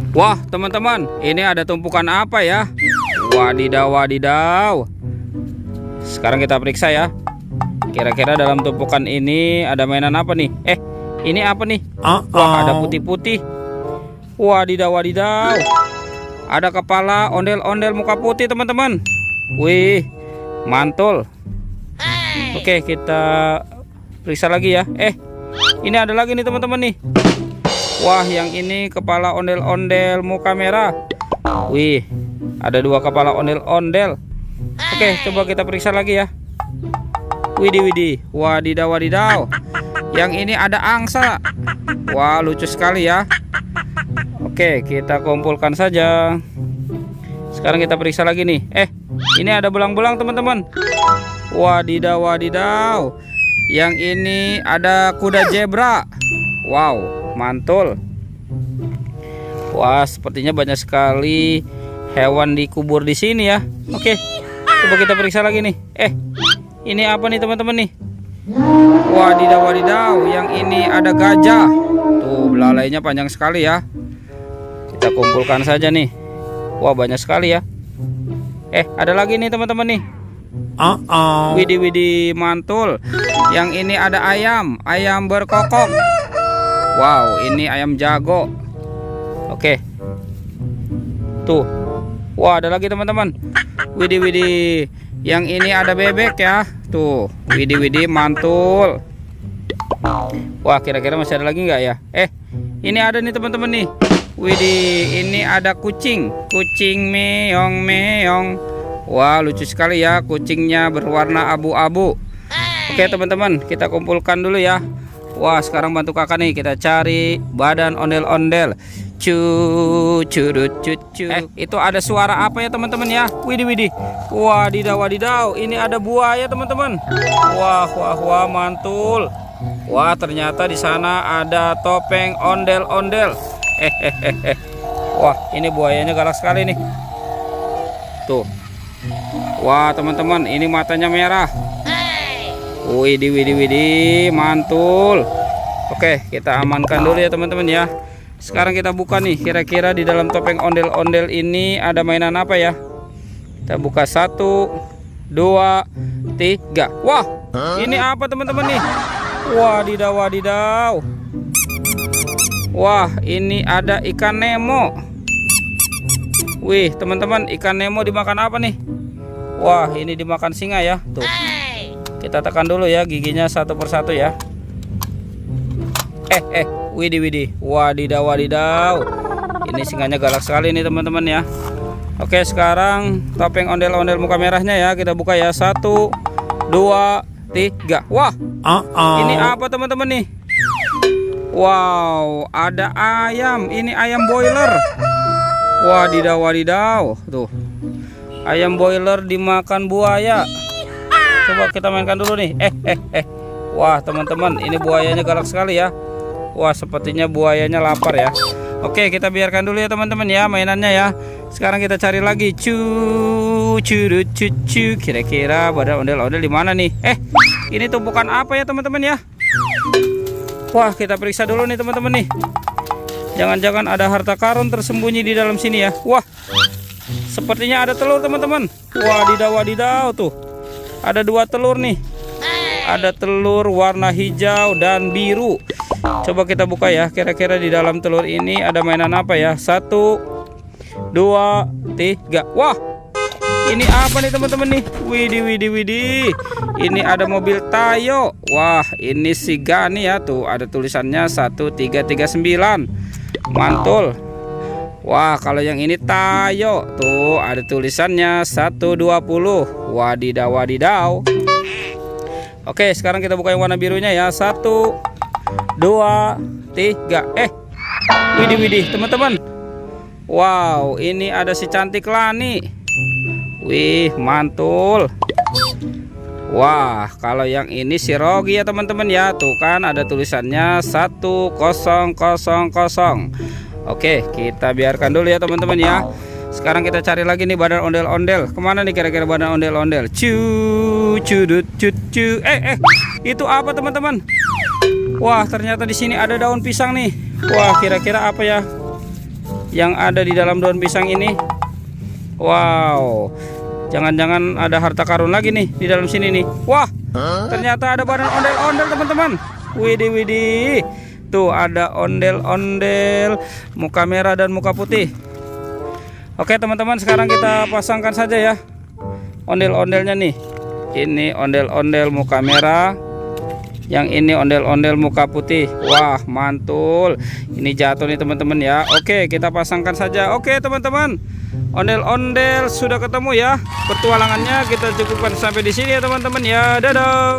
Wah, teman-teman, ini ada tumpukan apa ya? Wadidaw, wadidaw. Sekarang kita periksa ya. Kira-kira dalam tumpukan ini ada mainan apa nih? Ini apa nih? Wah, ada putih-putih. Wadidaw, wadidaw. Ada kepala ondel-ondel muka putih, teman-teman. Wih, mantul. Oke, kita periksa lagi ya. Ini ada lagi nih, teman-teman nih. Wah, yang ini kepala ondel-ondel muka merah. Wih, ada dua kepala ondel-ondel. Oke, coba kita periksa lagi ya. Widih, widih. Wadidaw, wadidaw. Yang ini ada angsa. Wah, lucu sekali ya. Oke, kita kumpulkan saja. Sekarang kita periksa lagi nih. Ini ada belang-belang, teman-teman. Wadidaw, wadidaw. Yang ini ada kuda zebra. Wow, mantul. Wah, sepertinya banyak sekali hewan dikubur di sini ya. Oke, coba kita periksa lagi nih. Ini apa nih, teman-teman nih? Wadidaw, wadidaw. Yang ini ada gajah. Tuh, belalainya panjang sekali ya. Kita kumpulkan saja nih. Wah, banyak sekali ya. Ada lagi nih, teman-teman nih. Widih, widih, mantul. Yang ini ada ayam berkokok. Wow, ini ayam jago. Oke. Tuh. Wah, ada lagi, teman-teman. Widih, widih. Yang ini ada bebek ya. Tuh, widih, widih, mantul. Wah, kira-kira masih ada lagi nggak ya? Ini ada nih, teman-teman nih. Widih, ini ada kucing meong meong. Wah, lucu sekali ya, kucingnya berwarna abu-abu. Oke, teman-teman, kita kumpulkan dulu ya. Wah, sekarang bantu kakak nih, kita cari badan ondel-ondel. Curut cucu. Itu ada suara apa ya, teman-teman ya? Widih, widih. Wadidaw, wadidaw. Ini ada buaya, teman-teman. Wah, wah, wah, mantul. Wah, ternyata di sana ada topeng ondel-ondel. Wah, ini buayanya galak sekali nih. Tuh. Wah, teman-teman, ini matanya merah. Widih, widih, widih, mantul. Oke, kita amankan dulu ya, teman-teman ya. Sekarang kita buka nih, kira-kira di dalam topeng ondel-ondel ini ada mainan apa ya? Kita buka 1, 2, 3. Wah, ini apa, teman-teman nih? Wadidaw, wadidaw. Wah, ini ada ikan Nemo. Wih, teman-teman, ikan Nemo dimakan apa nih? Wah, ini dimakan singa ya. Tuh. Kita tekan dulu ya giginya satu persatu ya. Widih, widih. Wadidaw, wadidaw. Ini singanya galak sekali nih, teman-teman ya. Oke, sekarang topeng ondel-ondel muka merahnya ya. Kita buka ya. 1, 2, 3. Wah, ini apa, teman-teman nih? Wow, ada ayam. Ini ayam boiler. Wadidaw, wadidaw. Tuh, ayam boiler dimakan buaya. Coba kita mainkan dulu nih. Wah, teman-teman, ini buayanya galak sekali ya. Wah, sepertinya buayanya lapar ya. Oke, kita biarkan dulu ya, teman-teman ya, mainannya ya. Sekarang kita cari lagi. Curut cucu. Kira-kira badan ondel-ondel di mana nih? Ini tumpukan apa ya, teman-teman ya? Wah, kita periksa dulu nih, teman-teman nih. Jangan-jangan ada harta karun tersembunyi di dalam sini ya. Wah, sepertinya ada telur, teman-teman. Wadidaw, wadidaw, tuh. Ada 2 telur nih. Ada telur warna hijau dan biru. Coba kita buka ya. Kira-kira di dalam telur ini ada mainan apa ya? 1, 2, 3. Wah, ini apa nih, teman-teman nih? Widih, widih, widih. Ini ada mobil Tayo. Wah, ini si Gani ya. Tuh, ada tulisannya 1339. Mantul. Wah, kalau yang ini Tayo. Tuh, ada tulisannya 120. Wadidaw, wadidaw. Oke, sekarang kita buka yang warna birunya ya. 1, 2, 3. Widih, widih, teman-teman. Wow, ini ada si cantik Lani. Wih, mantul. Wah, kalau yang ini si Rogi ya, teman-teman ya. Tuh kan ada tulisannya 1000. Oke, kita biarkan dulu ya, teman-teman ya. Sekarang kita cari lagi nih badan ondel-ondel. Kemana nih kira-kira badan ondel-ondel? Curut cucu. Itu apa, teman-teman? Wah, ternyata di sini ada daun pisang nih. Wah, kira-kira apa ya? yang ada di dalam daun pisang ini. Wow, jangan-jangan ada harta karun lagi nih di dalam sini nih. Wah, ternyata ada badan ondel-ondel teman-teman. Widih, widih. Tuh ada ondel-ondel, muka merah dan muka putih. Oke teman-teman, sekarang kita pasangkan saja ya ondel-ondelnya nih. Ini ondel-ondel muka merah, yang ini ondel-ondel muka putih. Wah, mantul. Ini jatuh nih teman-teman ya. Oke, kita pasangkan saja. Oke teman-teman, ondel-ondel sudah ketemu ya. Pertualangannya kita cukupkan sampai di sini ya teman-teman ya. Dadah.